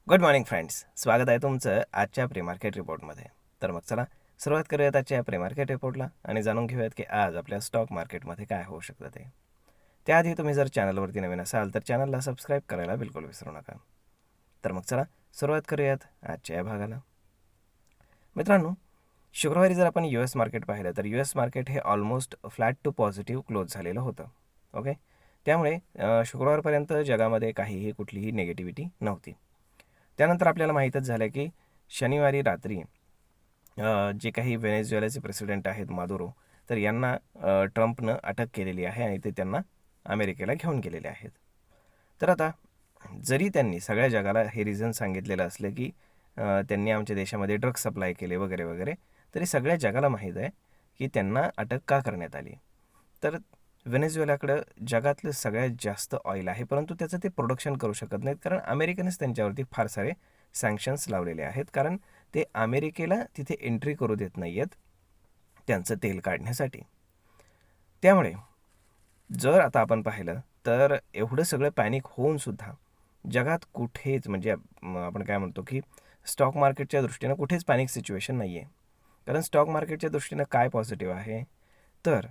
Good morning friends, स्वागत आहे तुमचं आजच्या प्री मार्केट रिपोर्टमध्ये. तर मग चला सुरुवात करूयात आजच्या प्री मार्केट रिपोर्टला आणि जाणून घेऊयात की आज आपल्या स्टॉक मार्केटमध्ये काय होऊ शकतं ते. त्याआधी तुम्ही जर चॅनलवरती नवीन असाल तर चॅनलला सबस्क्राईब करायला बिलकुल विसरू नका. तर मग चला सुरुवात करूयात आजच्या या भागाला. मित्रांनो, शुक्रवारी जर आपण US मार्केट पाहिलं तर US मार्केट हे almost flat to positive close झालेलं होतं. ओके, त्यामुळे शुक्रवारपर्यंत जगामध्ये काहीही कुठलीही निगेटिव्हिटी नव्हती. त्यानंतर आपल्याला माहीतच झालं की शनिवारी रात्री जे काही व्हेनेझुएलाचे प्रेसिडेंट आहेत मादुरो, तर यांना ट्रम्पनं अटक केलेली आहे आणि ते त्यांना अमेरिकेला घेऊन गेलेले आहेत. तर आता जरी त्यांनी सगळ्या जगाला हे रिझन सांगितलेलं असलं की त्यांनी आमच्या देशामध्ये ड्रग्ज सप्लाय केले वगैरे वगैरे, तरी सगळ्या जगाला माहीत आहे की त्यांना अटक का करण्यात आली. तर व्हेनेझुएलाकडं जगातलं सगळ्यात जास्त ऑइल आहे, परंतु त्याचं ते प्रोडक्शन करू शकत नाहीत कारण अमेरिकेनेच त्यांच्यावरती फार सारे सँक्शन्स लावलेले आहेत, कारण ते अमेरिकेला तिथे एंट्री करू देत नाही आहेत त्यांचं तेल काढण्यासाठी. त्यामुळे जर आता आपण पाहिलं तर एवढं सगळं पॅनिक होऊनसुद्धा जगात कुठेच म्हणजे आपण काय म्हणतो की स्टॉक मार्केटच्या दृष्टीनं कुठेच पॅनिक सिच्युएशन नाही आहे. कारण स्टॉक मार्केटच्या दृष्टीनं काय पॉझिटिव्ह आहे, तर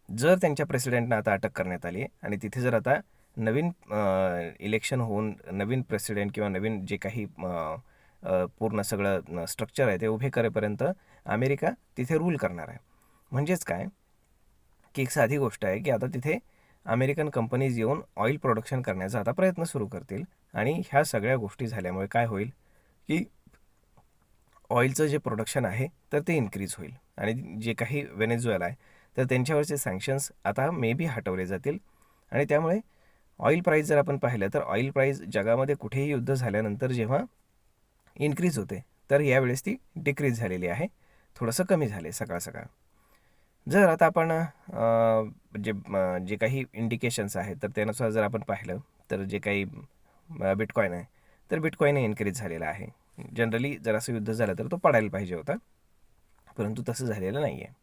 जर त्यांच्या प्रेसिडेंटना आता अटक करण्यात आली आणि तिथे जर आता नवीन इलेक्शन होऊन नवीन प्रेसिडेंट किंवा नवीन जे काही पूर्ण सगळं स्ट्रक्चर आहे ते उभे करेपर्यंत अमेरिका तिथे रूल करणार आहे. म्हणजेच काय की एक साधी गोष्ट आहे की आता तिथे अमेरिकन कंपनीज येऊन ऑइल प्रोडक्शन करण्याचा आता प्रयत्न सुरू करतील आणि ह्या सगळ्या गोष्टी झाल्यामुळे काय होईल की ऑइलचं जे प्रोडक्शन आहे तर ते इन्क्रीज होईल आणि जे काही व्हेनेझुएला आहे तर त्यांच्यावरचे सँक्शन्स आता मे बी हटवले जातील आणि त्यामुळे ऑइल प्राईस जर आपण पाहिलं तर ऑइल प्राईस जगामध्ये कुठेही युद्ध झाल्यानंतर जेव्हा इन्क्रीज होते तर यावेळेस ती डिक्रीज झालेली आहे, थोडंसं कमी झाले सकाळ सकाळ. जर आता आपण जे काही इंडिकेशन्स आहेत तर त्यानुसार जर आपण पाहिलं तर जे काही बिटकॉईन आहे तर बिटकॉईन इन्क्रीज झालेला आहे. जनरली जर असं युद्ध झालं तर तो पडायला पाहिजे होता, परंतु तसं झालेलं नाही आहे.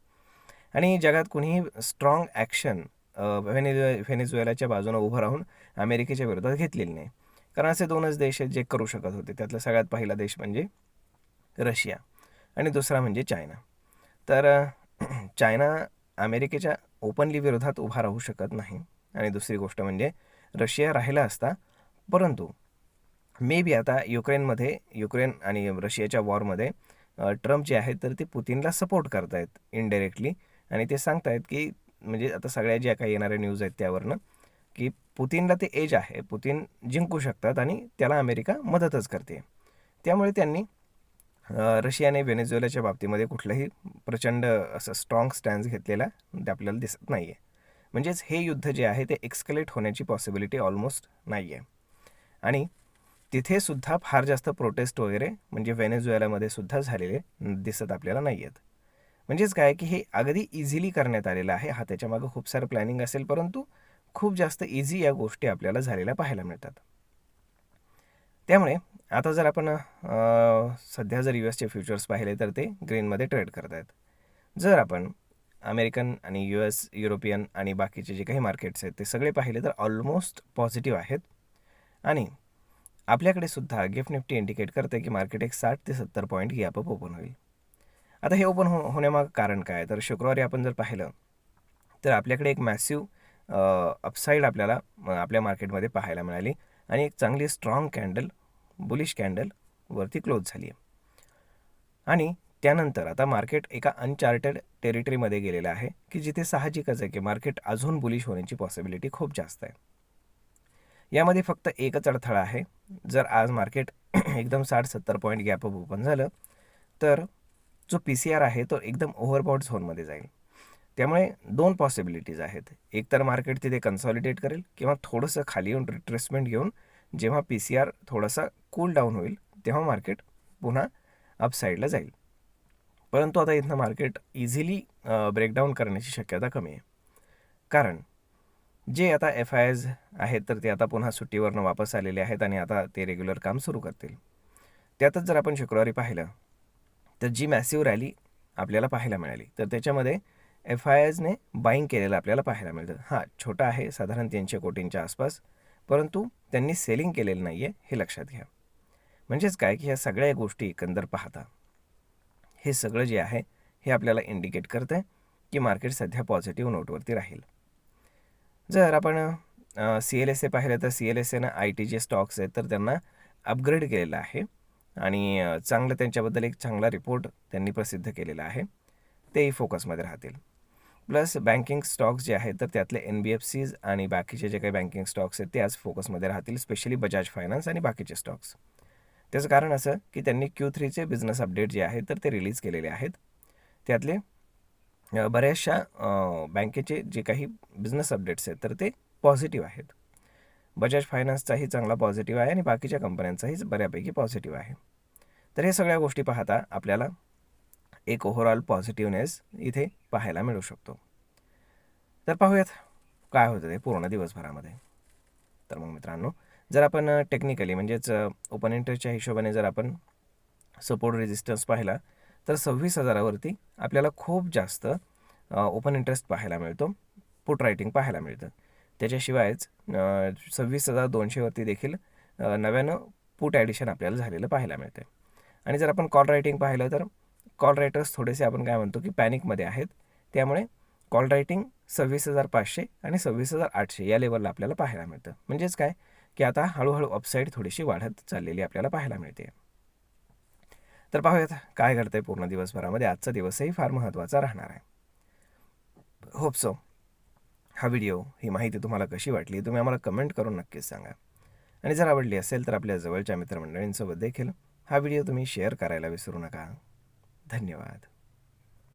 आणि जगात कुणीही स्ट्रॉंग ॲक्शन व्हेनेझुएलाच्या बाजूनं उभं राहून अमेरिकेच्या विरोधात घेतलेली नाही, कारण असे दोनच देश आहेत जे करू शकत होते. त्यातला सगळ्यात पहिला देश म्हणजे रशिया आणि दुसरा म्हणजे चायना. तर चायना अमेरिकेच्या ओपनली विरोधात उभा राहू शकत नाही आणि दुसरी गोष्ट म्हणजे रशिया राहिला असता, परंतु मे बी आता युक्रेन आणि रशियाच्या वॉरमध्ये ट्रम्प जे आहेत तर ते पुतिनला सपोर्ट करत आहेत इनडायरेक्टली आणि ते सांगत आहेत की म्हणजे आता सगळ्या ज्या काही येणाऱ्या न्यूज आहेत त्यावरनं की पुतिनला ते एज आहे, पुतिन जिंकू शकतात आणि त्याला अमेरिका मदतच करते. त्यामुळे त्यांनी रशियाने व्हेनेझुएलाच्या बाबतीमध्ये कुठलंही प्रचंड असं स्ट्रॉंग स्टॅन्स घेतलेला आपल्याला दिसत नाही आहे. म्हणजेच हे युद्ध जे आहे ते एक्स्कलेट होण्याची पॉसिबिलिटी ऑलमोस्ट नाही आहे आणि तिथे सुद्धा फार जास्त प्रोटेस्ट वगैरे म्हणजे व्हेनेझुएलामध्ये सुद्धा झालेले दिसत आपल्याला नाही आहेत. म्हणजेच काय की हे अगदी इझिली करण्यात आलेलं आहे. हा त्याच्यामागं खूप सारं प्लॅनिंग असेल, परंतु खूप जास्त इझी या गोष्टी आपल्याला झालेल्या पाहायला मिळतात. त्यामुळे आता जर आपण सध्या जर US फ्युचर्स पाहिले तर ते ग्रीनमध्ये ट्रेड करत आहेत. जर आपण अमेरिकन आणि US, युरोपियन आणि बाकीचे जे काही मार्केट्स आहेत ते सगळे पाहिले तर ऑलमोस्ट पॉझिटिव्ह आहेत आणि आपल्याकडे सुद्धा गिफ्ट निफ्टी इंडिकेट करते की मार्केट एक 60 ते 70 पॉईंट गॅपअप ओपन होईल. आता हे ओपन होण्यामागं कारण काय, तर शुक्रवारी आपण जर पाहिलं तर आपल्याकडे एक मॅसिव्ह अपसाईड आपल्याला आपल्या मार्केटमध्ये पाहायला मिळाली आणि एक चांगली स्ट्रॉंग कॅन्डल, बुलिश कॅन्डल वरती क्लोज झाली आहे आणि त्यानंतर आता मार्केट एका अनचार्टेड टेरिटरीमध्ये गेलेलं आहे की जिथे साहजिकच आहे की मार्केट अजून बुलिश होण्याची पॉसिबिलिटी खूप जास्त आहे. यामध्ये फक्त एकच अडथळा आहे, जर आज मार्केट एकदम 60-70 पॉईंट गॅपअप ओपन झालं तर जो PCR आहे तो एकदम ओव्हरबॉट झोनमध्ये जाईल. त्यामुळे दोन पॉसिबिलिटीज आहेत, एक तर मार्केट तिथे कन्सॉलिडेट करेल किंवा थोडंसं खाली येऊन रिट्रेसमेंट घेऊन जेव्हा PCR थोडासा कूल डाऊन होईल तेव्हा मार्केट पुन्हा अपसाईडला जाईल. परंतु आता इथनं मार्केट इझिली ब्रेकडाऊन करण्याची शक्यता कमी आहे, कारण जे आता FIs आहेत तर ते आता पुन्हा सुट्टीवरनं वापस आलेले आहेत आणि आता ते रेग्युलर काम सुरू करतील. त्यातच जर आपण शुक्रवारी पाहिलं तर जी मॅसिव्ह रॅली आपल्याला पाहायला मिळाली तर त्याच्यामध्ये FIsने बाईंग केलेलं आपल्याला पाहायला मिळतं. हां, छोटा आहे, साधारण 300 कोटींच्या आसपास, परंतु त्यांनी सेलिंग केलेलं नाही आहे हे लक्षात घ्या. म्हणजेच काय की ह्या सगळ्या गोष्टी एकंदर पाहता हे सगळं जे आहे हे आपल्याला इंडिकेट करतं आहे की मार्केट सध्या पॉझिटिव्ह नोटवरती राहील. जर आपण CLSA पाहिलं तर CLSAनं IT जे स्टॉक्स आहेत तर त्यांना अपग्रेड केलेलं आहे आणि चांगलं त्यांच्याबद्दल एक चांगला रिपोर्ट त्यांनी प्रसिद्ध केलेला आहे. तेही फोकसमध्ये राहतील. प्लस बँकिंग स्टॉक्स जे आहेत तर त्यातले NBFCs आणि बाकीचे जे काही बँकिंग स्टॉक्स आहेत ते आज फोकसमध्ये राहतील, स्पेशली बजाज फायनान्स आणि बाकीचे स्टॉक्स. त्याचं कारण असं की त्यांनी Q3चे बिझनेस अपडेट जे आहेत तर ते रिलीज केलेले आहेत. त्यातले बऱ्याचशा बँकेचे जे काही बिझनेस अपडेट्स आहेत तर ते पॉझिटिव्ह आहेत. बजाज फायनान्सचाही चांगला पॉझिटिव्ह आहे आणि बाकीच्या कंपन्यांचाही बऱ्यापैकी पॉझिटिव्ह आहे. तर हे सगळ्या गोष्टी पाहता आपल्याला एक ओव्हरऑल पॉझिटिव्हनेस इथे पाहायला मिळू शकतो. तर पाहूयात काय होतं ते पूर्ण दिवसभरामध्ये. तर मग मित्रांनो, जर आपण टेक्निकली म्हणजेच ओपन इंटरेस्टच्या हिशोबाने जर आपण सपोर्ट रेजिस्टन्स पाहिला तर 26,000वरती आपल्याला खूप जास्त ओपन इंटरेस्ट पाहायला मिळतो, पुट रायटिंग पाहायला मिळतं. त्याच्याशिवायच 26,200वरती देखील नव्यानं पुट ॲडिशन आपल्याला झालेलं पाहायला मिळतं. आणि जर आपण कॉल रायटिंग पाहिलं तर कॉल रायटर्स थोडेसे आपण काय म्हणतो की पॅनिकमध्ये आहेत. त्यामुळे कॉल रायटिंग 26,500 आणि 26,800 या लेवलला आपल्याला पाहायला मिळतं. म्हणजेच काय की आता हळूहळू अपसाईड थोडीशी वाढत चाललेली आपल्याला पाहायला मिळते. तर पाहूयात काय घडतंय पूर्ण दिवसभरामध्ये. आजचा दिवसही फार महत्त्वाचा राहणार आहे. Hope so. हा व्हिडिओ, ही माहिती तुम्हाला कशी वाटली तुम्ही आम्हाला कमेंट करून नक्कीच सांगा. आणि जर आवडली असेल तर आपल्या जवळच्या मित्रमंडळींसोबत देखील हा व्हिडिओ तुम्ही शेअर करायला विसरू नका. धन्यवाद.